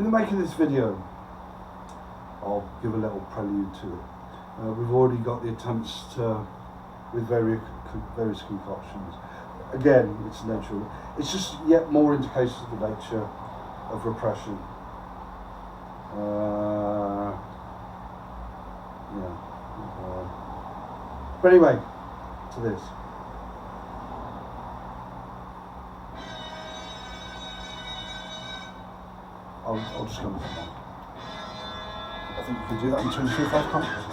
the making of this video, I'll give a little prelude to it. We've already got the attempts with various concoctions. Again, it's natural. It's just yet more indications of the nature of repression. But anyway, to this. I'll just go with that one. I think we can do that in 23.5 comments.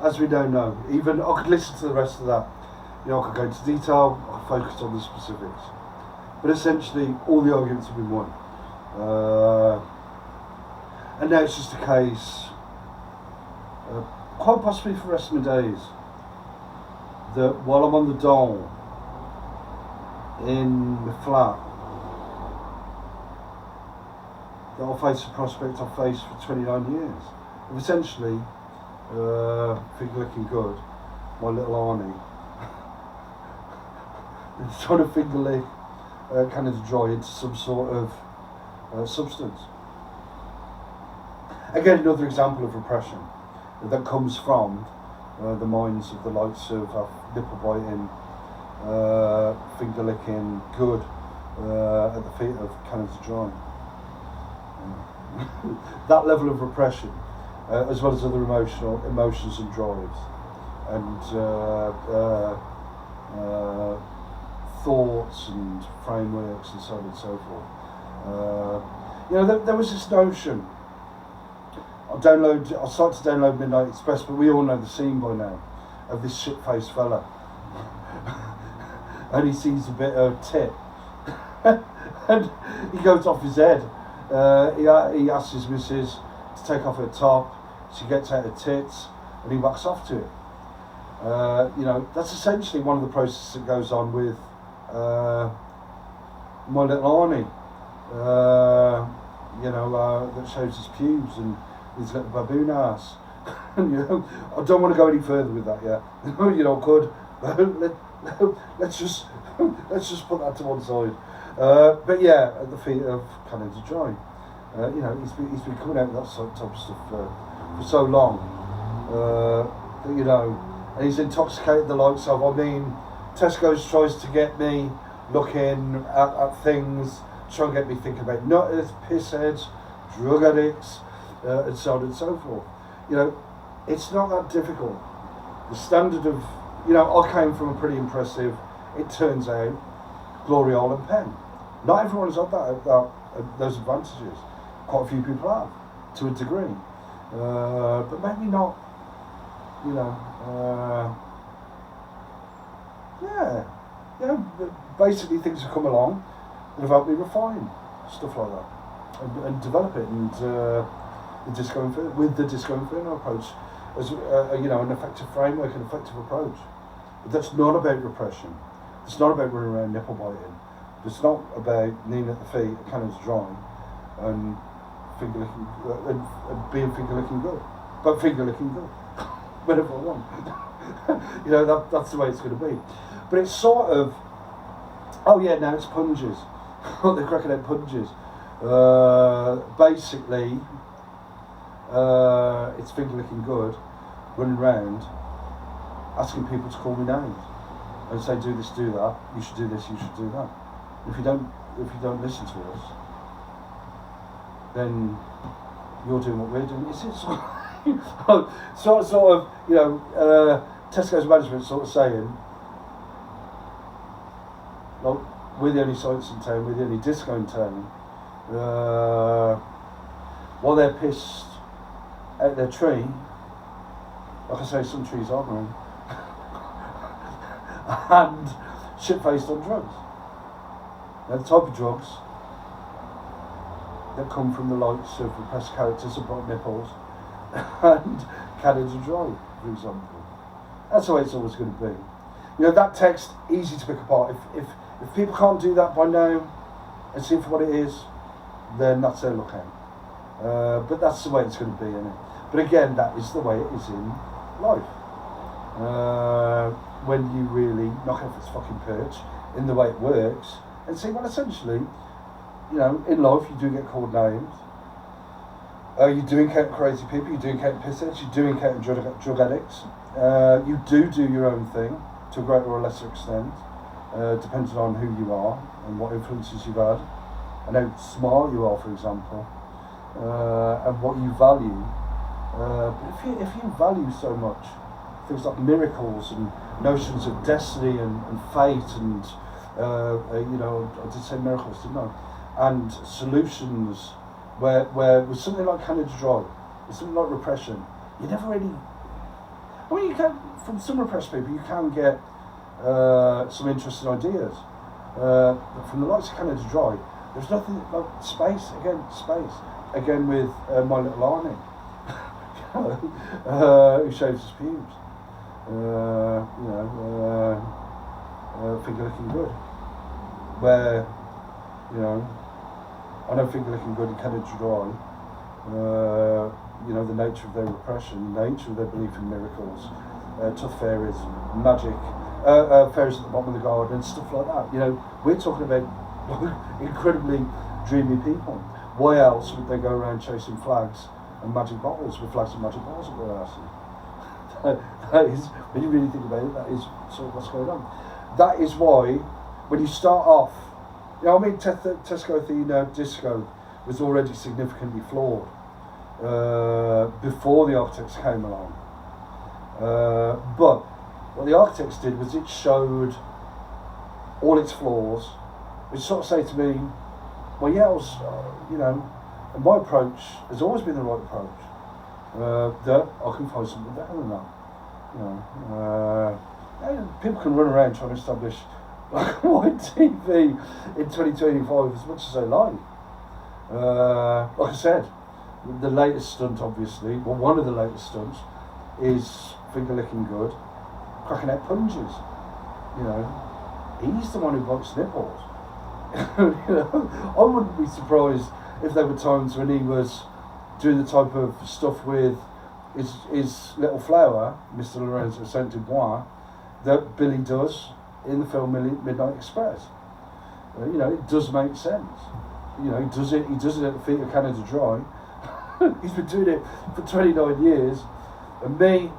As we don't know, even I could listen to the rest of that. You know, I could go into detail, I could focus on the specifics. But essentially, all the arguments have been won. And now it's just a case, quite possibly for the rest of my days, that while I'm on the dole in the flat, that I'll face the prospect I've faced for 29 years. Of essentially, finger looking good, my little Arnie, trying to finger lick Canada Dry into some sort of substance. Again, another example of repression that comes from the minds of the likes of nipple biting, finger licking good at the feet of Canada Dry. That level of repression, as well as other emotions and drives, and thoughts and frameworks and so on and so forth. You know, there was this notion. I started to download Midnight Express, but we all know the scene by now of this shit-faced fella, and he sees a bit of tit, and he goes off his head. He asks his missus to take off her top. She gets out her tits, and he whacks off to it. You know, that's essentially one of the processes that goes on with my little Arnie. You know, that shows his pubes and his little baboon ass. And, you know, I don't want to go any further with that yet. You know, good. Let's just put that to one side. But yeah, at the feet of Canada Dry. You know, he's been coming out with that sort of stuff for so long. That, you know, and he's intoxicated the likes of, I mean, Tesco's tries to get me looking at things, trying to get me thinking about nutters, pissheads, drug addicts, and so on and so forth. You know, it's not that difficult. The standard of, you know, I came from a pretty impressive, it turns out, glory hole and pen. Not everyone has got those advantages. Quite a few people have, to a degree. But maybe not, you know, yeah. You know, basically things have come along that have helped me refine stuff like that and develop it, and with the Disco Inferno approach as you know, an effective framework, an effective approach. But that's not about repression. It's not about running around nipple biting. It's not about kneeling at the feet, Canada's Dry, and finger licking and being finger licking good, but finger licking good whenever I want. You know, that's the way it's going to be. But it's sort of, oh yeah, now it's punges. They're cracking out punges. Basically, it's finger licking good, running around, asking people to call me names and say, do this, do that. You should do this. You should do that. If you don't listen to us, then you're doing what we're doing. It's sort of, you know, Tesco's management sort of saying, like, we're the only science in town, we're the only disco in town. While they're pissed at their tree, like I say, some trees are growing, and shit-faced on drugs. Now, the type of drugs that come from the likes of repressed characters like Nipples and Canada Dry, for example. That's the way it's always going to be. You know, that text, easy to pick apart. If people can't do that by now and see for what it is, then that's their lookout. But that's the way it's going to be, isn't it? But again, that is the way it is in life. When you really knock off its fucking perch in the way it works and see, well, essentially, you know, in life you do get called names. You do encounter crazy people, you do encounter pissheads, you do encounter drug addicts. You do your own thing to a greater or lesser extent, depending on who you are and what influences you've had, and how smart you are, for example, and what you value. But if you value so much things like miracles and notions of destiny and fate and you know, I did say miracles, didn't I? And solutions where with something like Canada Dry, with something like repression, you never really. I mean, you can, from some repressed people, you can get some interesting ideas. But from the likes of Canada Dry, there's nothing like space again with my little Arnie, who shaves his pubes. You know, finger looking good. Where, you know, I know finger looking good and Canada Dry. You know, the nature of their repression, the nature of their belief in miracles, tooth fairies, magic, fairies at the bottom of the garden, and stuff like that. You know, we're talking about incredibly dreamy people. Why else would they go around chasing flags and magic bottles with flags and magic bottles at their asses? That is, when you really think about it, that is sort of what's going on. That is why, when you start off, you know, I mean, Tesco Athena Disco was already significantly flawed before the architects came along. But what the architects did was it showed all its flaws, which sort of say to me, well, yeah, I was, you know, and my approach has always been the right approach. That I can find something better than that. You know, people can run around trying to establish black and white TV in 2025 as much as they like. Like I said, the latest stunt, obviously, well, one of the latest stunts is finger licking good, cracking out punches. You know, he's the one who likes nipples. You know, I wouldn't be surprised if there were times when he was doing the type of stuff with his little flower, Mr. Lorenzo Saint Dubois, that Billy does in the film Midnight Express. You know, it does make sense. You know, he does it at the feet of Canada Dry. He's been doing it for 29 years, and me,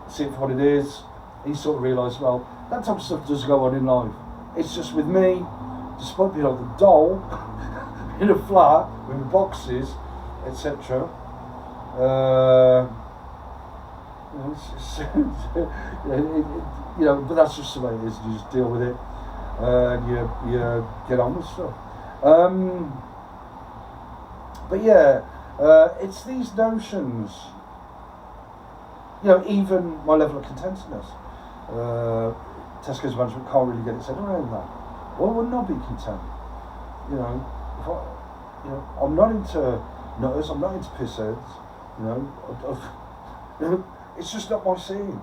see it for what it is. He sort of realised, well, that type of stuff does go on in life. It's just with me, despite being like a doll in a flat with boxes, etc. You know, but that's just the way it is. You just deal with it, and you get on with stuff. But yeah, it's these notions. You know, even my level of contentedness. Tesco's management can't really get its head around that. Why wouldn't I be content? You know, I'm not into nutters, I'm not into pissheads. You know, it's just not my scene.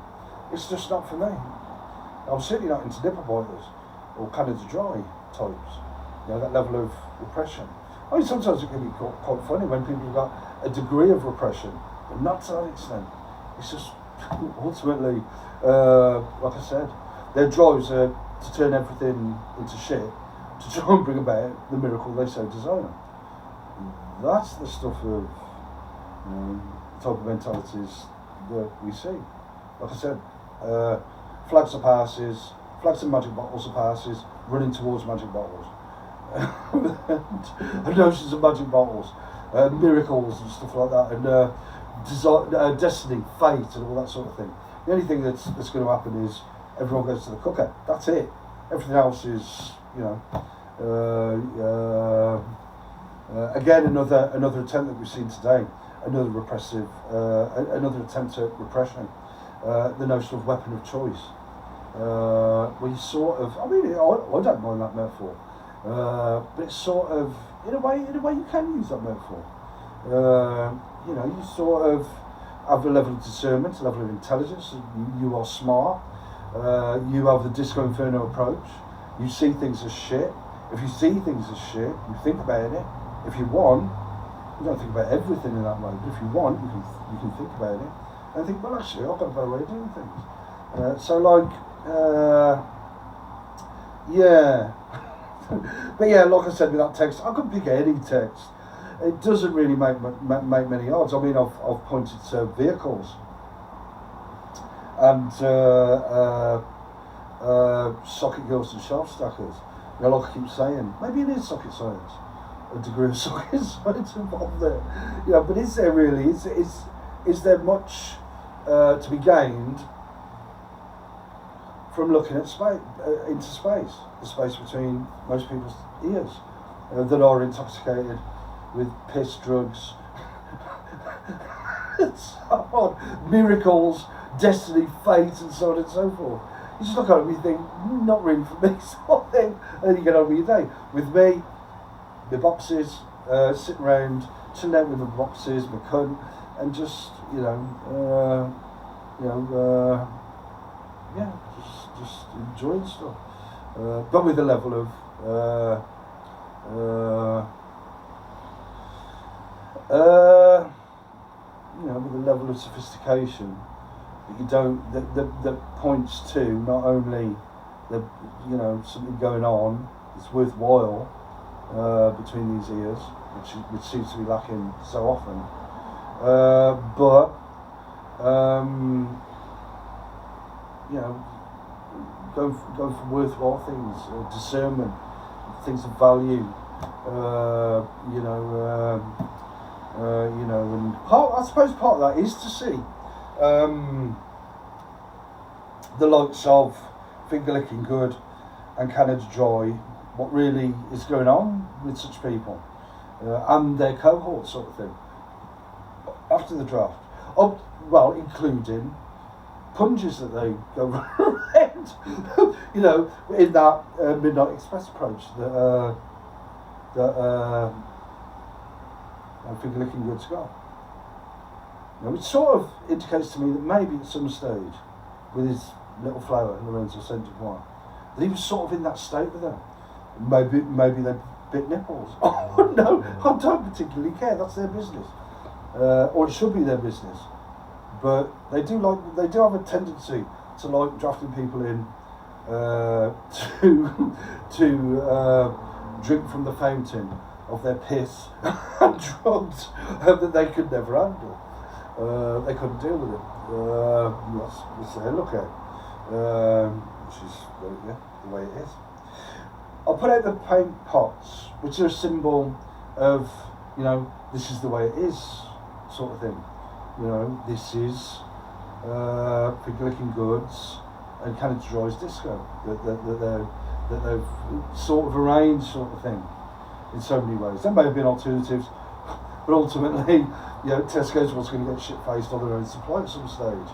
It's just not for me. I'm certainly not into nipple biters or Canada Dry types. You know, that level of repression. I mean, sometimes it can be quite funny when people have got a degree of repression, but not to that extent. It's just ultimately, like I said, their drives are to turn everything into shit to try and bring about the miracle they so desire. That's the stuff of type of mentalities that we see. Like I said, flags are passes, flags and magic bottles are passes, running towards magic bottles. and notions of magic bottles, miracles and stuff like that, and destiny, fate, and all that sort of thing. The only thing that's going to happen is everyone goes to the cooker. That's it. Everything else is, again, another attempt that we've seen today, another repressive, another attempt at repression, the notion of weapon of choice. Where you sort of, I don't mind that metaphor, but it's sort of, in a way you can use that metaphor. You sort of have a level of discernment, a level of intelligence. You are smart. You have the Disco Inferno approach. You see things as shit. If you see things as shit, you think about it. If you want, you don't think about everything in that way, but if you want, you can think about it and think, well, actually, I've got a better way of doing things. Yeah. But yeah, like I said with that text, I could pick any text. It doesn't really make many odds. I mean, I've pointed to vehicles and socket girls and shelf stackers. Like I keep saying, maybe it is socket science, a degree of socket science involved there. But is there really? Is there much to be gained from looking at space, into space, the space between most people's ears that are intoxicated with piss, drugs, and so on, miracles, destiny, fate, and so on and so forth. You just look at it and you think, not really for me, sort of thing, and then you get on with your day. With me, my boxes, sitting around, chilling out with my boxes, my cunt, and just, just enjoying stuff, but with a level of with a level of sophistication that you don't that points to not only the something going on that's worthwhile between these ears, which seems to be lacking so often, but going for worthwhile things, discernment, things of value, and I suppose part of that is to see the likes of Finger Licking Good and Canada Dry, what really is going on with such people and their cohorts, sort of thing, after the draft. Including punches that they go around, in that Midnight Express approach that Finger Licking Good's got. It sort of indicates to me that maybe at some stage, with his little flower, Lorenzo Saint Dubois, that he was sort of in that state with them. Maybe they bit nipples. Oh no, I don't particularly care. That's their business, or it should be their business. But they do have a tendency to like drafting people in to drink from the fountain of their piss and drugs that they could never handle. They couldn't deal with it. That's their lookout, which is the way it is. I'll put out the paint pots, which are a symbol of this is the way it is, sort of thing. This is Finger Licking Goods and Canada Dry's disco that they've sort of arranged, sort of thing, in so many ways. There may have been alternatives, but ultimately, Tesco's was going to get shit-faced on their own supply at some stage.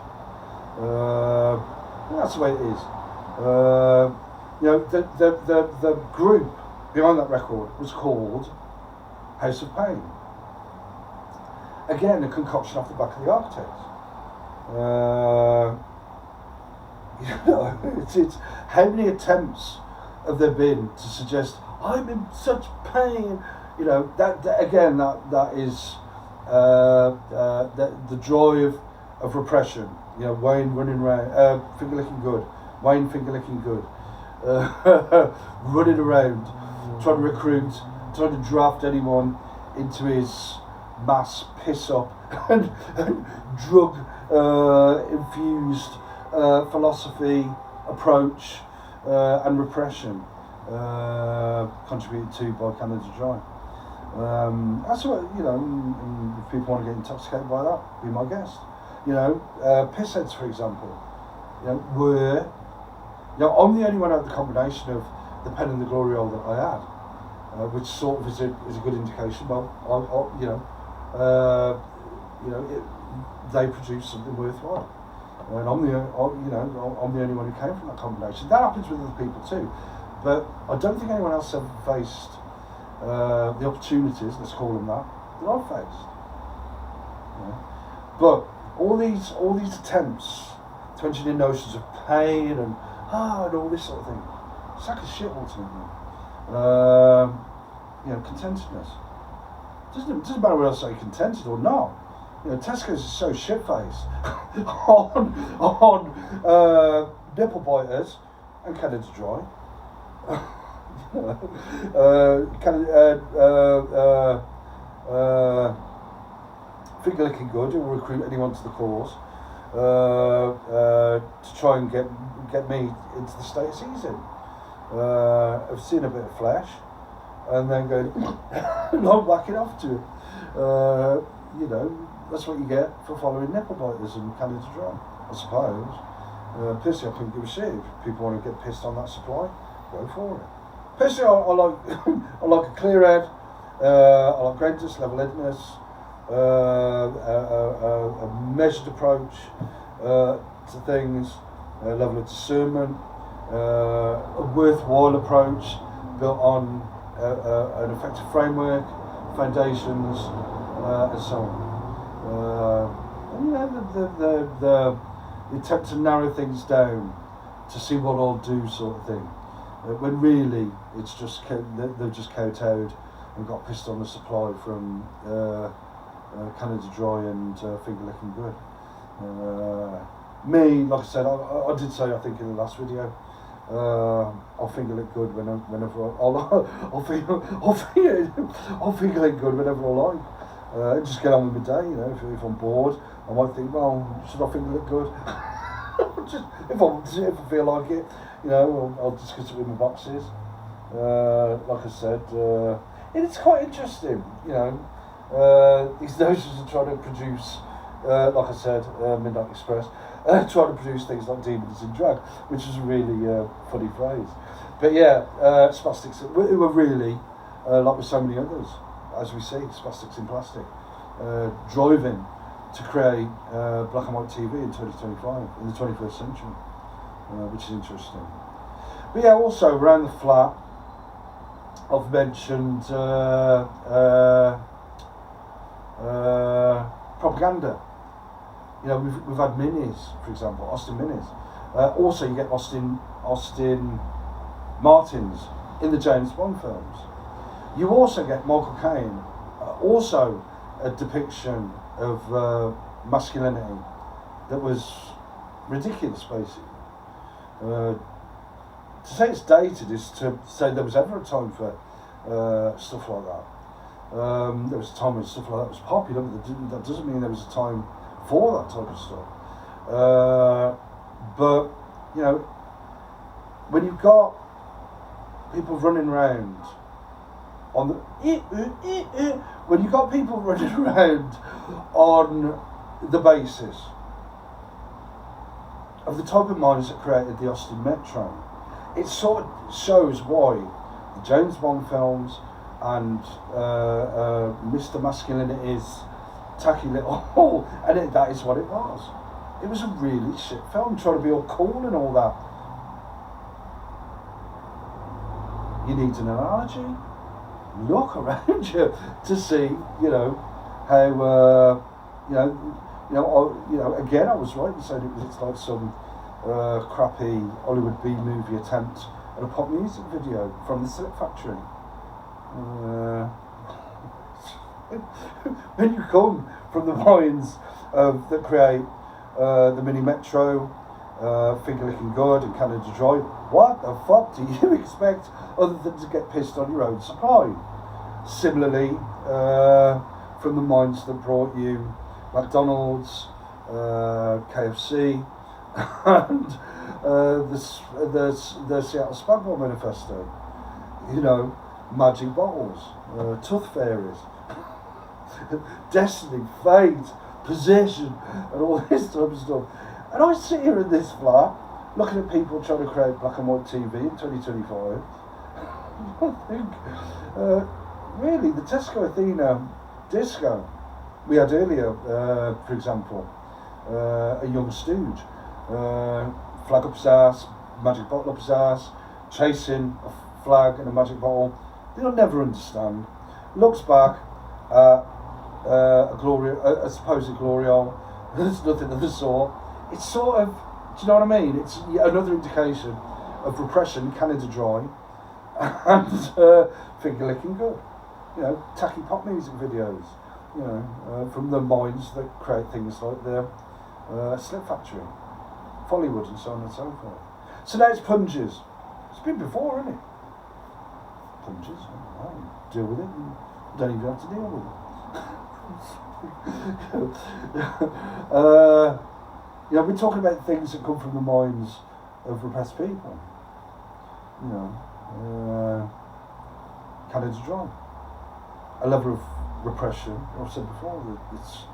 That's the way it is. The group behind that record was called House of Pain. Again, a concoction off the back of the Architects. It's how many attempts have there been to suggest I'm in such pain? That is the joy of of repression. You know, Wayne running around, finger licking good, Wayne finger licking good, running around, trying to recruit, trying to draft anyone into his mass piss up and drug infused philosophy, approach, and repression, contributed to by Canada Dry. That's what, you know, and if people want to get intoxicated by that, be my guest. You know, pissheads, for example, you know, were, you know, I'm the only one out of the combination of the pen and the glory hole that I had, which sort of is a good indication. Well, they produced something worthwhile, and I'm the only one who came from that combination. That happens with other people too, but I don't think anyone else ever faced the opportunities, let's call them that I faced. You know? But all these attempts to engineer notions of pain and all this sort of thing, sack of shit ultimately. You know, contentedness. Doesn't matter whether I say contented or not. You know, Tesco's is so shit-faced on nipple biters and Canada Dry. Finger licking good, it will recruit anyone to the cause to try and get me into the state of season. I've seen a bit of flesh and then going not whacking off to it. You know, that's what you get for following nipple biters and Canada Dry, I suppose. Personally, I couldn't give a shit. If people want to get pissed on that supply, go for it. Personally, I like I like a clear head. I like greatness, level-headedness, a measured approach to things, a level of discernment, a worthwhile approach built on an effective framework, foundations, and so on. And you know, the attempt to narrow things down to see what I'll do, sort of thing. When really it's just they've just kowtowed and got pissed on the supply from Canada Dry and finger licking good. Me, like I said, I did say, I think in the last video, I'll finger lick good whenever I'll finger lick good whenever I like. And just get on with my day. You know, if I'm bored, I might think, well, should I finger lick good? Just if I feel like it, you know, I'll discuss it with my boxes. Like I said, it's quite interesting, you know. These notions are trying to produce, like I said, Midnight Express, trying to produce things like demons in drag, which is a really funny phrase. But yeah, spastics who are really, like with so many others, as we see, spastics in plastic, driving to create black and white TV in 2025, in the 21st century, which is interesting. But yeah, also around the flat, I've mentioned propaganda. You know, we've had minis, for example, Austin minis. Also, you get Austin Martins in the James Bond films. You also get Michael Caine, also a depiction of masculinity that was ridiculous, basically. To say it's dated is to say there was ever a time for stuff like that. There was a time when stuff like that was popular, but that doesn't mean there was a time for that type of stuff. But, you know, when you've got people running around on the when you've got people running around on the basis of the type of minds that created the Austin Metro, it sort of shows why the James Bond films and Mr. Masculinity's tacky little and that is what it was. It was a really shit film, trying to be all cool and all that. You need an analogy. Look around you to see, you know, how again, I was right in saying it's like some crappy Hollywood B movie attempt at a pop music video from the Slip Factory. When you come from the minds that create the Mini Metro, Finger Licking Good and Canada Dry. What the fuck do you expect other than to get pissed on your own supply? Similarly, from the minds that brought you McDonald's, KFC, and the Seattle Spaghetti Manifesto, you know, magic bottles, tooth fairies, destiny, fate, possession, and all this type of stuff. And I sit here in this flat, looking at people trying to create black and white TV in 2025. I think, really, the Tesco Athena disco we had earlier, for example, a young stooge, flag up his ass, magic bottle up his ass, chasing a flag and a magic bottle. They'll never understand. Looks back at a supposed glory hole. There's nothing of the sort. It's sort of, do you know what I mean? It's another indication of repression, Canada Dry, and Finger Licking Good. You know, tacky pop music videos. You know, from the minds that create things like the Slip Factory, Follywood, and so on and so forth. So now it's punges. It's been before, isn't it? Punges. I deal with it. And don't even have to deal with it. You know, we're talking about things that come from the minds of repressed people. You know, Canada Dry. A level of repression. I've said before that it's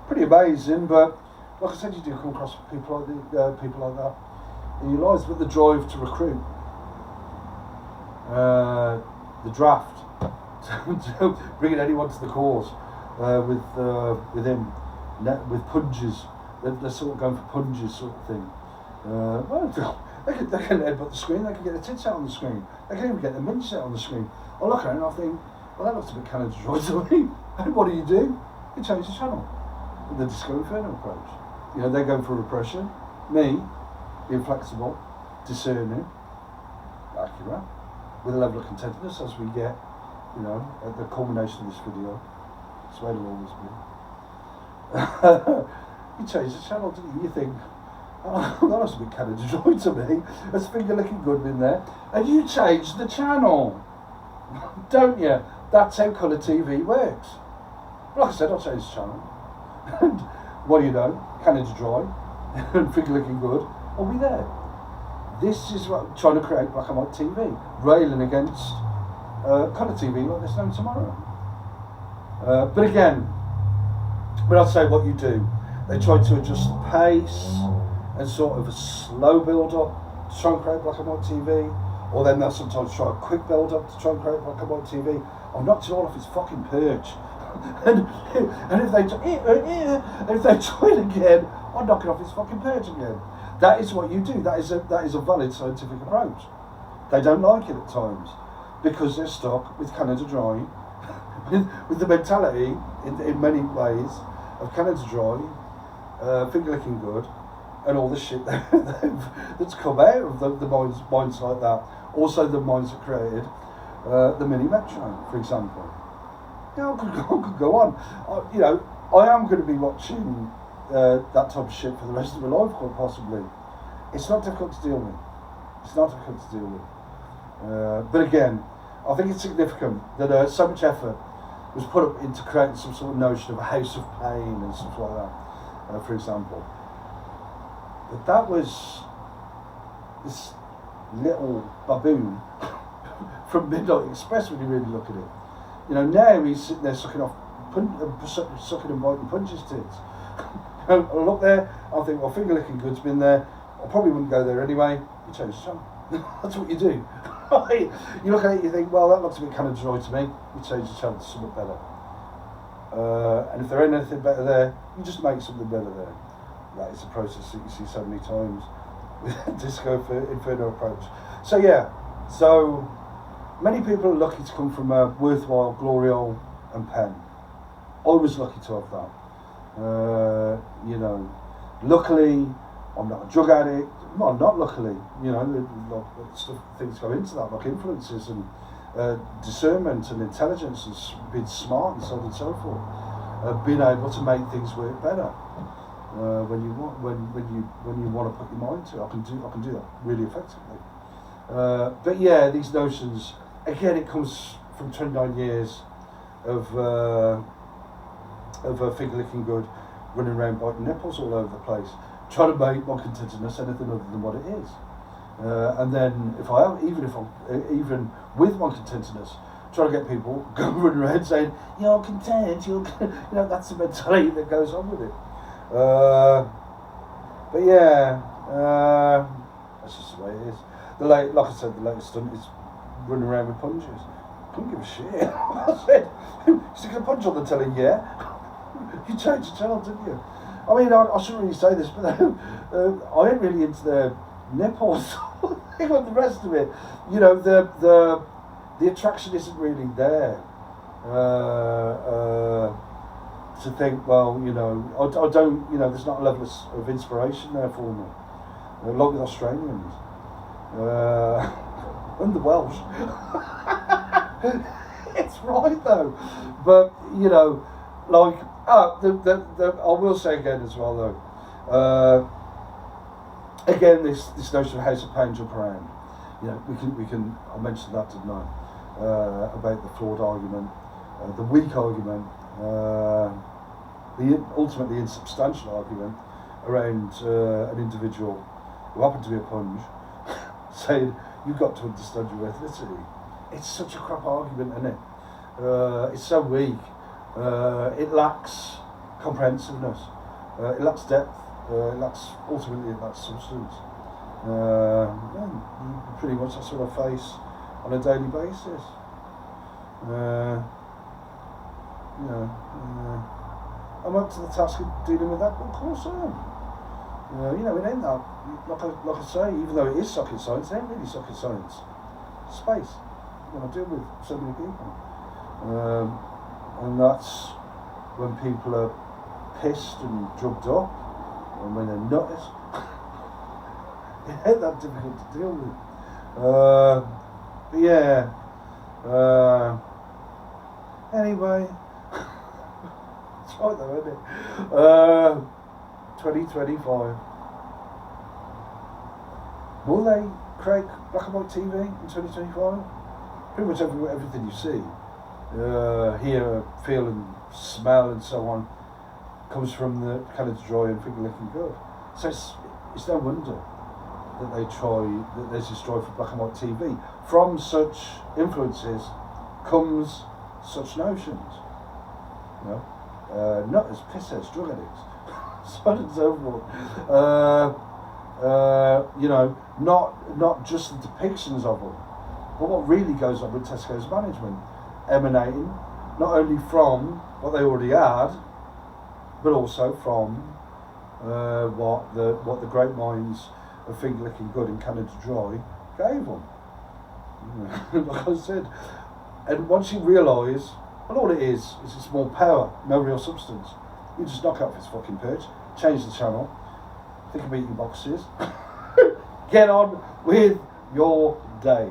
pretty amazing, but like I said, you do come across people like that in your lives. But the drive to recruit, the draft, bringing anyone to the cause with him, with punches. They're sort of going for punches, sort of thing. Well, they can headbutt the screen. They can get their tits out on the screen. They can even get their mince out on the screen. I look at it and I think, well, that looks a bit Canada Dry to me. And what do? You change the channel with the Disco Inferno approach. You know, they're going for repression. Me, being flexible, discerning, accurate, with a level of contentedness as we get, you know, at the culmination of this video. That's where it'll always be. You change the channel, don't you? You think, oh, that looks a bit Canada Dry to me. There's Finger Licking Good in there. And you change the channel, don't you? That's how colour TV works. Like I said, I'll change the channel. And what do you know? Canada Dry and Finger Licking Good will be there. This is what I'm trying to create black and white TV, railing against colour TV like there's no tomorrow. But again, when I say what you do, they try to adjust the pace and sort of a slow build up to try and create black and white TV, or then they'll sometimes try a quick build up to try and create black and white TV. I'm knocked it all off his fucking perch. and if they try it again, I'll knock it off his fucking perch again. That is what you do. That is a valid scientific approach. They don't like it at times because they're stuck with Canada Dry, with the mentality in many ways of Canada Dry, Finger Licking Good, and all the shit that's come out of the minds like that. Also, the minds that created the Mini Metro, for example. You know, I could go on. I am going to be watching that type of shit for the rest of my life, quite possibly. It's not difficult to deal with. It's not difficult to deal with. But again, I think it's significant that so much effort was put up into creating some sort of notion of a house of pain and stuff like that, for example. But that was this little baboon from Midnight Express when you really look at it. You know, now he's sitting there sucking and biting punches tits. I look there, I think, well, Finger Licking Good's been there. I probably wouldn't go there anyway. You change the channel. That's what you do. You look at it, you think, well, that looks a bit Canada Dry to me. You change the channel to something better. And if there ain't anything better there, you just make something better there. That is a process that you see so many times with Disco Inferno approach. So yeah, so many people are lucky to come from a worthwhile glory hole and pen. I was lucky to have that. You know, luckily, I'm not a drug addict. Well, not luckily, you know, things go into that, like influences and discernment and intelligence and being smart and so on and so forth. Being able to make things work better. when you want to put your mind to it. I can do that really effectively. But yeah, these notions again, it comes from 29 years of finger licking good, running around biting nipples all over the place, trying to make my contentedness anything other than what it is. And then even with my contentedness, trying to get people going around saying you're content, that's the mentality that goes on with it. But yeah, that's just the way it is. Like I said, the latest stunt is running around with punches. Couldn't give a shit. I said, you stick a punch on the telly, yeah? You changed your channel, didn't you? I mean, I shouldn't really say this, but I ain't really into their nipples. And the rest of it, the attraction isn't really there. To think, well, I don't, there's not a level of inspiration there for me. Like with Australians. And the Welsh. It's right though. But, I will say again as well though, again, this notion of House of Pain jump around. We can. I mentioned that, didn't I? About the flawed argument, the weak argument, the ultimately insubstantial argument around an individual who happened to be a punch, saying you've got to understand your ethnicity. It's such a crap argument, isn't it? It's so weak. It lacks comprehensiveness. It lacks depth. It lacks substance. Pretty much that's what I face on a daily basis. I'm up to the task of dealing with that. Of course I am. It ain't that. Like I say, even though it is socket science, it ain't really socket science. It's space. I deal with so many people, and that's when people are pissed and drugged up, and when they're nutters. It ain't that difficult to deal with. But yeah. Anyway, it's right though, isn't it? 2025. Will they create black and white TV in 2025? Pretty much everything you see, hear, feel and smell and so on comes from the Canada Dry and finger licking good. So it's no wonder that there's this drive for black and white TV. From such influences comes such notions. Nutters, pissheads, drug addicts, so on and so forth. Not just the depictions of them, but what really goes on with Tesco's management, emanating not only from what they already had, but also from what the great minds of finger licking good and Canada Dry gave them. Like I said, and once you realise, well, all it is it's more power, no real substance. You just knock out this fucking page, change the channel, think of eating boxes, get on with your day.